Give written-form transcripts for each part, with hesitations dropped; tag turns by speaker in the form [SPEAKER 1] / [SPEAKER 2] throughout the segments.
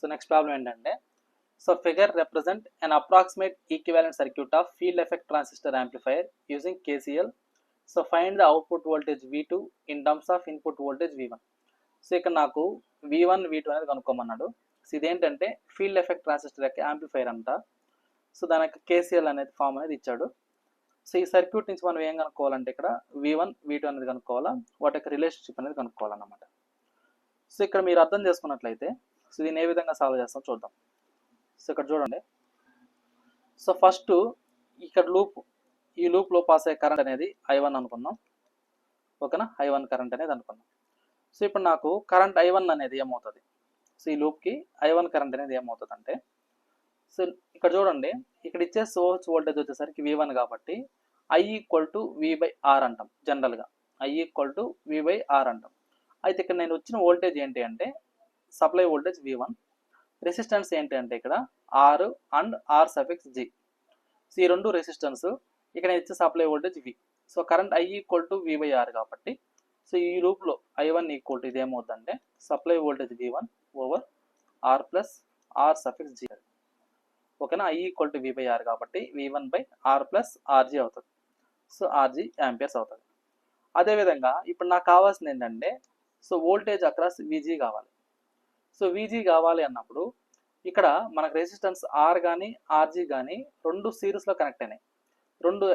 [SPEAKER 1] So next problem ఏంటంటే so figure represent an approximate equivalent circuit off field effect transistor amplifier using KCL. So find the output voltage V2 in terms of input voltage V1. So ఇక్కడ నాకు V1 V2 అనేది కనుక్కోమన్నాడు. So ఇదేంటంటే field effect transistor యొక్క amplifier అంట. So దానికి KCL అనేది form అనేది ఇచ్చాడు. సో ఈ సర్క్యూట్ నుంచి మనం ఏం కనుక్కోవాలంటే ఇక్కడ V1 V2 అనేది కనుక్కోవాలా, వాటి యొక్క రిలేషన్షిప్ అనేది కనుక్కోవాలన్నమాట. సో ఇక్కడ మీరు అర్థం చేసుకున్నట్లయితే సో దీన్ని ఏ విధంగా సాల్వ్ చేస్తాం చూద్దాం. సో ఇక్కడ చూడండి. సో ఫస్ట్ ఇక్కడ ఈ లూప్లో పాస్ అయ్యే కరెంట్ అనేది I1 అనుకుందాం. ఓకేనా, I1 కరెంట్ అనేది అనుకుందాం. సో ఇప్పుడు నాకు కరెంట్ I1 అనేది ఏమవుతుంది, సో ఈ లూప్కి I1 కరెంట్ అనేది ఏమవుతుంది అంటే, సో ఇక్కడ చూడండి, ఇక్కడ ఇచ్చే సోర్స్ వోల్టేజ్ వచ్చేసరికి V1 కాబట్టి I = V/R అంటాం. జనరల్గా I = V/R అంటాం. అయితే ఇక్కడ నేను వచ్చిన వోల్టేజ్ ఏంటి అంటే సప్లై వోల్టేజ్ V1, రెసిస్టెన్స్ ఏంటి అంటే ఇక్కడ R అండ్ R∗G. సో ఈ రెండు రెసిస్టెన్స్, ఇక్కడ ఇచ్చే supply voltage V. So current I = V/R కాబట్టి సో ఈ లూప్లో I1 = ఇది ఏమవుతుందంటే supply voltage V1 over R plus R∗G. ఓకేనా, I = V/R కాబట్టి V1/R ప్లస్ RG అవుతుంది. సో RG యాంపియర్స్ అవుతుంది. అదేవిధంగా ఇప్పుడు నాకు కావాల్సింది ఏంటంటే సో వోల్టేజ్ అక్రాస్ VG కావాలి. సో VG కావాలి అన్నప్పుడు ఇక్కడ మనకు రెసిస్టెన్స్ R కానీ RG కానీ రెండు సిరీస్లో కనెక్ట్ అయినాయి. రెండు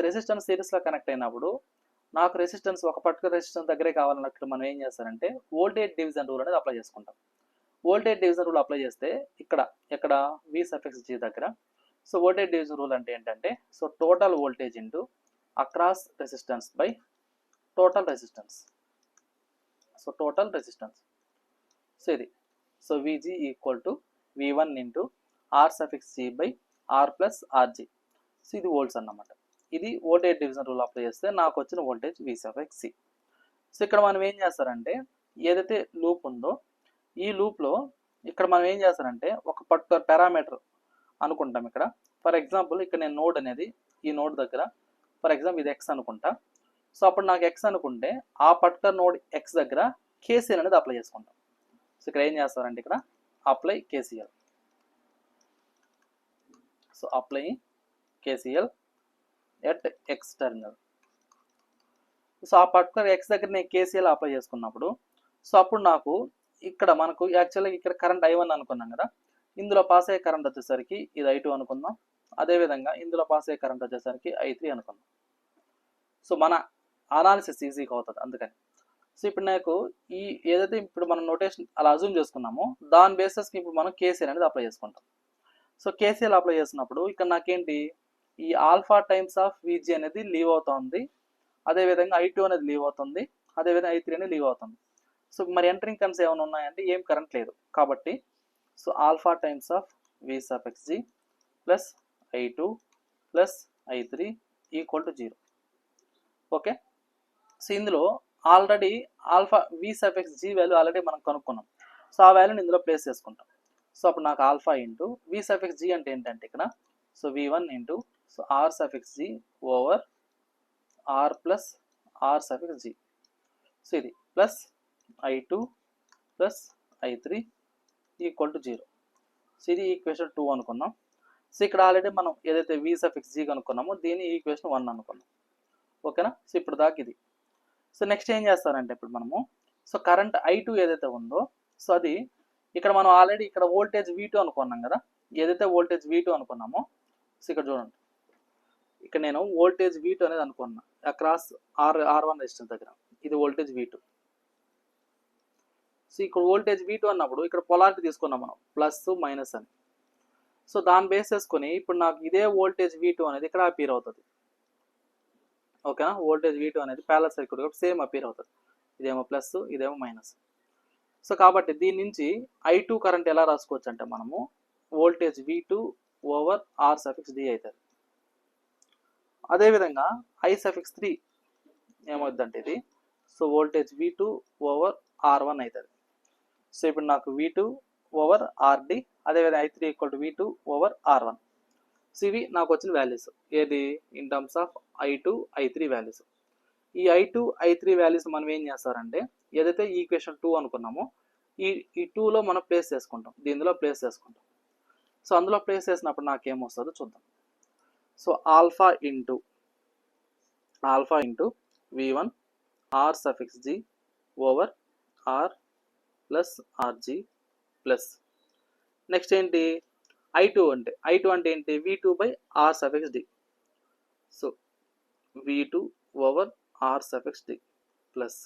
[SPEAKER 1] రెసిస్టెన్స్ సిరీస్లో కనెక్ట్ అయినప్పుడు నాకు రెసిస్టెన్స్ ఒక పర్టికులర్ రెసిస్టెన్స్ దగ్గరే కావాలన్నట్లు మనం ఏం చేస్తారంటే వోల్టేజ్ డివిజన్ రూల్ అనేది అప్లై చేసుకుంటాం. వోల్టేజ్ డివిజన్ రూల్ అప్లై చేస్తే ఇక్కడ V∗G దగ్గర సో వోల్టేజ్ డివిజన్ రూల్ అంటే ఏంటంటే so total voltage into across resistance by total resistance. So total resistance so ఇది సో VG = V1 ఇంటూ R∗G/R ప్లస్ RG. సో ఇది వోల్ట్స్ అన్నమాట. ఇది వోల్టేజ్ డివిజన్ రూల్ అప్లై చేస్తే నాకు వచ్చిన వోల్టేజ్ V∗C. సో ఇక్కడ మనం ఏం చేస్తారంటే ఏదైతే లూప్ ఉందో ఈ లూప్లో ఇక్కడ మనం ఏం చేస్తారంటే ఒక పర్టికులర్ పారామీటర్ అనుకుంటాం. ఇక్కడ ఫర్ ఎగ్జాంపుల్ ఇక్కడ నేను నోడ్ అనేది ఈ నోడ్ దగ్గర ఫర్ ఎగ్జాంపుల్ ఇది X అనుకుంటా. సో అప్పుడు నాకు X అనుకుంటే ఆ పర్టికులర్ నోడ్ X దగ్గర KCL అనేది అప్లై చేసుకుంటాం. సో ఇక్కడ ఏం చేస్తారంటే ఇక్కడ apply KCL. So apply KCL at X terminal. So ఆ పర్టికులర్ X దగ్గర నేను KCL అప్లై చేసుకున్నప్పుడు సో అప్పుడు నాకు ఇక్కడ మనకు యాక్చువల్గా ఇక్కడ కరెంట్ I1 అనుకున్నాం కదా, ఇందులో పాస్ అయ్యే కరెంట్ వచ్చేసరికి ఇది I2 అనుకుందాం. అదేవిధంగా ఇందులో పాస్ అయ్యే కరెంట్ వచ్చేసరికి I3 అనుకుందాం. సో మన అనాలిసిస్ ఈజీగా అవుతుంది అందుకని. సో ఇప్పుడు నాకు ఈ ఏదైతే ఇప్పుడు మనం నోటేషన్ అలా అజ్యూమ్ చేసుకున్నామో దాని బేసిస్కి ఇప్పుడు మనం KCL అనేది అప్లై చేసుకుంటాం. సో KCL అప్లై చేసినప్పుడు ఇక్కడ నాకేంటి ఈ ఆల్ఫా టైమ్స్ ఆఫ్ VG అనేది లీవ్ అవుతుంది, అదేవిధంగా I2 అనేది లీవ్ అవుతుంది, అదేవిధంగా I3 అనేది లీవ్ అవుతుంది. సో మరి ఎంటరింగ్ కరెంట్స్ ఏమైనా ఉన్నాయంటే ఏం కరెంట్ లేదు కాబట్టి so alpha times of V∗G plus I2 plus I3 = 0. Okay, so ఇందులో already alpha V∗G value already మనం కనుక్కున్నాం. సో ఆ వాల్యూని ఇందులో ప్లేస్ చేసుకుంటాం. సో అప్పుడు నాకు ఆల్ఫా ఇంటూ V∗G అంటే ఏంటంటే ఇక్కడ so V1 into so R∗G over R plus R∗G. So ఇది plus I2 plus I3 = 0. So ఇది ఈక్వేషన్ 2 అనుకున్నాం. సో ఇక్కడ ఆల్రెడీ మనం ఏదైతే V∗G కనుక్కున్నామో దీన్ని ఈక్వేషన్ 1 అనుకున్నాం. ఓకేనా, సో ఇప్పుడు దాకా ఇది. సో నెక్స్ట్ ఏం చేస్తారంటే ఇప్పుడు మనము సో కరెంట్ I2 ఏదైతే ఉందో సో అది ఇక్కడ మనం ఆల్రెడీ ఇక్కడ వోల్టేజ్ V2 అనుకున్నాం కదా, ఏదైతే వోల్టేజ్ V2 అనుకున్నామో సో ఇక్కడ చూడండి, ఇక్కడ నేను వోల్టేజ్ V2 అనేది అనుకున్నా అక్రాస్ R1 రెసిస్టెన్స్ దగ్గర, ఇది వోల్టేజ్ V2. సో ఇక్కడ వోల్టేజ్ V2 అన్నప్పుడు ఇక్కడ పొలారిటీ తీసుకున్నాం మనం ప్లస్ మైనస్ అని. సో దాన్ని బేస్ చేసుకొని ఇప్పుడు నాకు ఇదే వోల్టేజ్ V2 అనేది ఇక్కడ అపీర్ అవుతుంది. ఓకేనా, వోల్టేజ్ V2 అనేది ప్యారలల్ సర్క్యూట్ కాబట్టి సేమ్ అపీర్ అవుతుంది, ఇదేమో ప్లస్ ఇదేమో మైనస్. సో కాబట్టి దీని నుంచి I2 కరెంట్ ఎలా రాసుకోవచ్చు అంటే మనము వోల్టేజ్ V2 ఓవర్ R∗D అవుతుంది. అదేవిధంగా I∗3 ఏమవుతుందంటే ఇది so voltage V2 over R1 అవుతుంది. సో ఇప్పుడు నాకు V2 ఓవర్ RD, అదేవిధంగా I3 = V2 over R1. So ఇవి నాకు వచ్చిన వాల్యూస్ ఏది in terms of I2 I3 values. ఈ I2 I3 వాల్యూస్ మనం ఏం చేస్తారంటే ఏదైతే ఈక్వేషన్ 2 అనుకున్నామో ఈ టూలో మనం ప్లేస్ చేసుకుంటాం, దీనిలో ప్లేస్ చేసుకుంటాం. సో అందులో ప్లేస్ చేసినప్పుడు నాకేమొస్తుందో చూద్దాం. So alpha into v1 r suffix g over r plus rg plus next ఏంటి i2 అంటే ఏంటి v2 by r suffix d. So v2 over r suffix d plus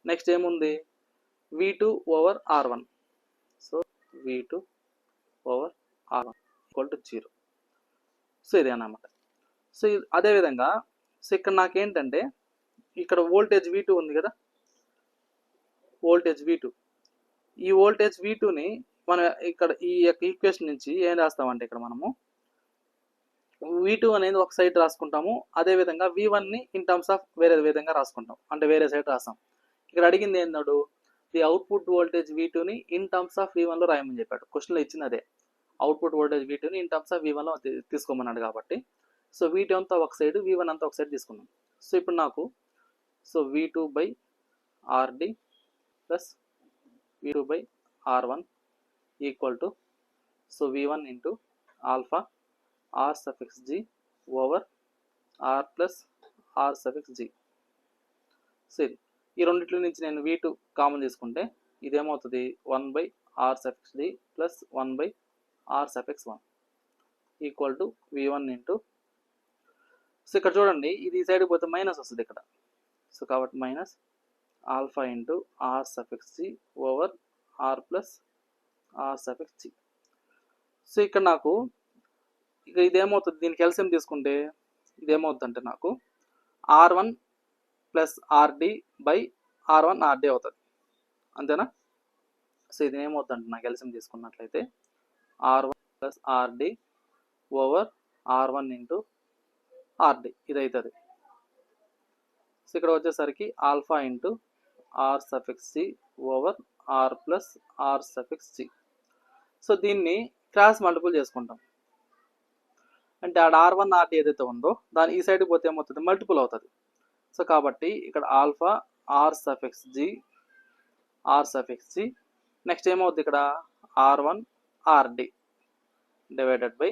[SPEAKER 1] next ఏముంది v2 over r1. So v2 over r1 equal to 0. So ఇది అన్నమాట. So అదేవిధంగా so ఇక్కడ నాకేంటంటే ఇక్కడ వోల్టేజ్ v2 ఉంది కదా, వోల్టేజ్ v2, ఈ వోల్టేజ్ v2ని మనం ఇక్కడ ఈ యొక్క ఈక్వేషన్ నుంచి ఏం రాస్తామంటే ఇక్కడ మనము v2 అనేది ఒక సైడ్ రాసుకుంటాము, అదేవిధంగా v1ని ఇన్ టర్మ్స్ ఆఫ్ వేరే విధంగా రాసుకుంటాం, అంటే వేరే సైడ్ రాస్తాం. ఇక్కడ అడిగింది ఏంటన్నాడు, ది అవుట్పుట్ వోల్టేజ్ v2ని ఇన్ టర్మ్స్ ఆఫ్ v1లో రాయమని చెప్పాడు. క్వశ్చన్లో ఇచ్చింది అదే, అవుట్పుట్ వోల్టేజ్ v2ని ఇన్ టర్మ్స్ ఆఫ్ v1లో తీసుకోమన్నాడు కాబట్టి సో v2 అంతా ఒక సైడ్, v1 అంతా ఒక సైడ్ తీసుకున్నాం. సో ఇప్పుడు నాకు so v2 by rd plus v2 by r1 equal to so v1 into alpha r suffix g over r plus r suffix g. So ఇది ఈ రెండిట్లో నుంచి నేను v2 కామన్ తీసుకుంటే ఇదేమవుతుంది 1 by r suffix d plus 1 by r suffix 1 equal to v1 into so ఇక్కడ చూడండి ఇది ఈ సైడ్ పోతే మైనస్ వస్తుంది ఇక్కడ. సో కాబట్టి minus alpha into r suffix g over r plus r suffix g. So ఇక్కడ నాకు ఇక ఇదేమవుతుంది, దీనికి ఎల్సిఎం తీసుకుంటే ఇదేమవుతుంది అంటే నాకు r1 plus rd by r1 rd అవుతుంది, అంతేనా. సో ఇది ఏమవుతుంది అంటే నాకు ఎల్సిఎం తీసుకున్నట్లయితే r1 plus rd over r1 into rd ఇది అవుతుంది. సో ఇక్కడ వచ్చేసరికి alpha into r suffix g over r plus r suffix g. So దీన్ని క్రాస్ మల్టిపుల్ చేసుకుంటాం, అంటే ఆడ r1 rd ఏదైతే ఉందో దాని ఈ సైడ్కి పోతే ఏమవుతుంది, మల్టిపుల్ అవుతుంది. సో కాబట్టి ఇక్కడ alpha r suffix g next ఏమవుతుంది ఇక్కడ r1 rd డివైడెడ్ బై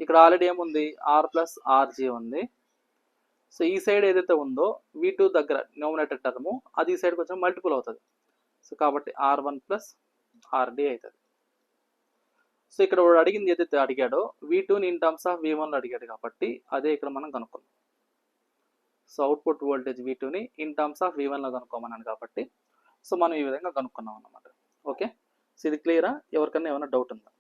[SPEAKER 1] ఇక్కడ ఆల్రెడీ ఏముంది r ప్లస్ rg ఉంది. సో ఈ సైడ్ ఏదైతే ఉందో v2 దగ్గర న్యూమరేటర్ టర్ము అది ఈ సైడ్కి వచ్చిన మల్టిపుల్ అవుతుంది. సో కాబట్టి r1 ప్లస్ rd అవుతుంది. సో ఇక్కడ వాడు అడిగింది ఏదైతే అడిగాడో v2ని ఇన్ టర్మ్స్ ఆఫ్ v1లో అడిగాడు కాబట్టి అదే ఇక్కడ మనం కనుక్కున్నాం. సో అవుట్పుట్ వోల్టేజ్ v2ని ఇన్ టర్మ్స్ ఆఫ్ v1లో కనుక్కోమన్నాను కాబట్టి సో మనం ఈ విధంగా కనుక్కున్నాం అన్నమాట. ఓకే, సో ఇది క్లియరా? ఎవరికన్నా ఏమైనా డౌట్ ఉందా?